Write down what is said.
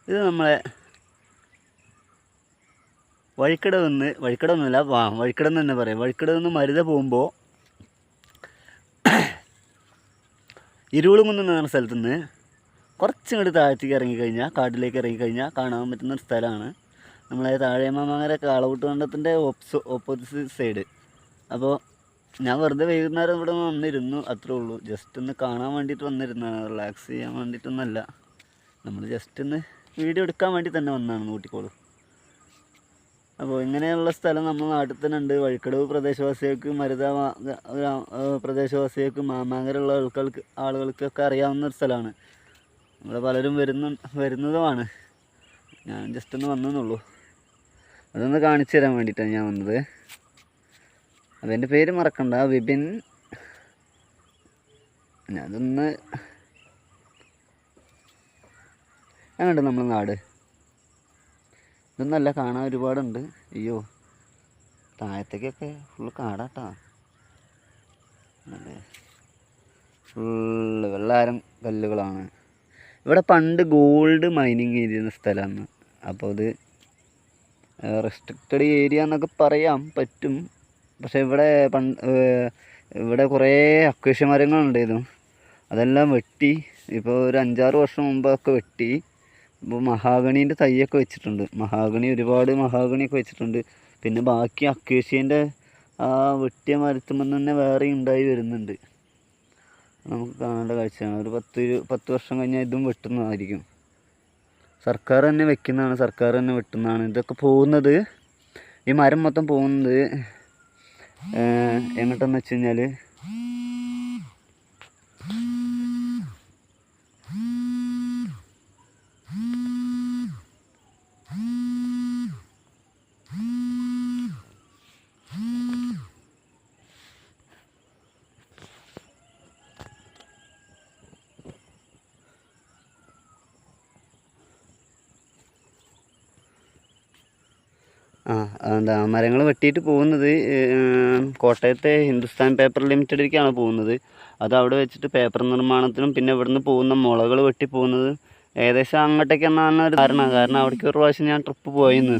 ഇത് നമ്മളെ വഴിക്കടവെന്നല്ല വഴിക്കടന്ന് തന്നെ പറയാം. വഴിക്കടവെന്ന് മരുത പോകുമ്പോൾ ഇരുളുകുന്ന് എന്ന് പറഞ്ഞ സ്ഥലത്തു നിന്ന് കുറച്ചിങ്ങോട്ട് താഴത്തേക്ക് ഇറങ്ങിക്കഴിഞ്ഞാൽ, കാട്ടിലേക്ക് ഇറങ്ങിക്കഴിഞ്ഞാൽ കാണാൻ പറ്റുന്നൊരു സ്ഥലമാണ് നമ്മളെ താഴേമാമങ്ങര കാളവൂട്ട് കണ്ടത്തിൻ്റെ ഓപ്പോസിറ്റ് സൈഡ്. അപ്പോൾ ഞാൻ വെറുതെ വൈകുന്നേരം ഇവിടെ വന്നിരുന്നു, അത്രേ ഉള്ളൂ. ജസ്റ്റ് ഒന്ന് കാണാൻ വേണ്ടിയിട്ട് വന്നിരുന്നതാണ്, റിലാക്സ് ചെയ്യാൻ വേണ്ടിയിട്ടൊന്നല്ല. നമ്മൾ ജസ്റ്റ് ഒന്ന് വീഡിയോ എടുക്കാൻ വേണ്ടി തന്നെ വന്നതാണ് നോട്ടിക്കോളൂ. അപ്പോൾ ഇങ്ങനെയുള്ള സ്ഥലം നമ്മുടെ നാട്ടിൽ തന്നെ ഉണ്ട്. വഴിക്കടവ് പ്രദേശവാസികൾക്ക്, മരുത പ്രദേശവാസികൾക്ക്, മാമാങ്കരമുള്ള ആളുകൾക്കൊക്കെ അറിയാവുന്ന ഒരു സ്ഥലമാണ്. ഇവിടെ പലരും വരുന്നതുമാണ്. ഞാൻ ജസ്റ്റ് ഒന്ന് വന്നെന്നുള്ളൂ. അതൊന്ന് കാണിച്ചു തരാൻ വേണ്ടിയിട്ടാണ് ഞാൻ വന്നത്. അതെൻ്റെ പേര് മറക്കണ്ട, വിപിൻ. അതൊന്ന് അങ്ങോട്ട് നമ്മുടെ നാട് ഇതൊന്നല്ല, കാണാൻ ഒരുപാടുണ്ട്. അയ്യോ, താഴത്തേക്കൊക്കെ ഫുള്ള് കാടാട്ടാ, ഫുള്ള് വെള്ളാരം കല്ലുകളാണ്. ഇവിടെ പണ്ട് ഗോൾഡ് മൈനിങ് ചെയ്തിരുന്ന സ്ഥലമാണ്. അപ്പോൾ അത് റെസ്ട്രിക്റ്റഡ് ഏരിയ എന്നൊക്കെ പറയാൻ പറ്റും. പക്ഷേ ഇവിടെ കുറേ അക്വേഷ്യ മരങ്ങളുണ്ടായിരുന്നു, അതെല്ലാം വെട്ടി. ഇപ്പോൾ ഒരു 5-6 വർഷം മുമ്പൊക്കെ വെട്ടി. ഇപ്പോൾ മഹാഗണീൻ്റെ തൈയൊക്കെ വെച്ചിട്ടുണ്ട്. ഒരുപാട് മഹാഗണിയൊക്കെ വെച്ചിട്ടുണ്ട്. പിന്നെ ബാക്കി അക്വേഷ്യേൻ്റെ ആ വെട്ടിയ മരത്തുമ്പോൾ തന്നെ വേറെ ഉണ്ടായി വരുന്നുണ്ട്. നമുക്ക് കാണേണ്ട കാഴ്ചയാണ്. ഒരു 10 വർഷം കഴിഞ്ഞാൽ ഇതും വെട്ടുന്നതായിരിക്കും. സർക്കാർ തന്നെ വെട്ടുന്നതാണ്. ഇതൊക്കെ പോകുന്നത്, ഈ മരം മൊത്തം പോകുന്നത് എങ്ങോട്ടെന്ന് വെച്ച് കഴിഞ്ഞാൽ മരങ്ങൾ വെട്ടിയിട്ട് പോകുന്നത് കോട്ടയത്തെ ഹിന്ദുസ്ഥാൻ പേപ്പർ ലിമിറ്റഡിലേക്കാണ് പോകുന്നത്. അത് അവിടെ വെച്ചിട്ട് പേപ്പർ നിർമ്മാണത്തിനും പിന്നെ ഇവിടുന്ന് പോകുന്ന മുളകൾ വെട്ടി പോകുന്നത് ഏകദേശം അങ്ങോട്ടേക്കെന്നാണ് ഒരു കാരണം. അവിടേക്ക് ഒരു പ്രാവശ്യം ഞാൻ ട്രിപ്പ് പോയിന്ന്.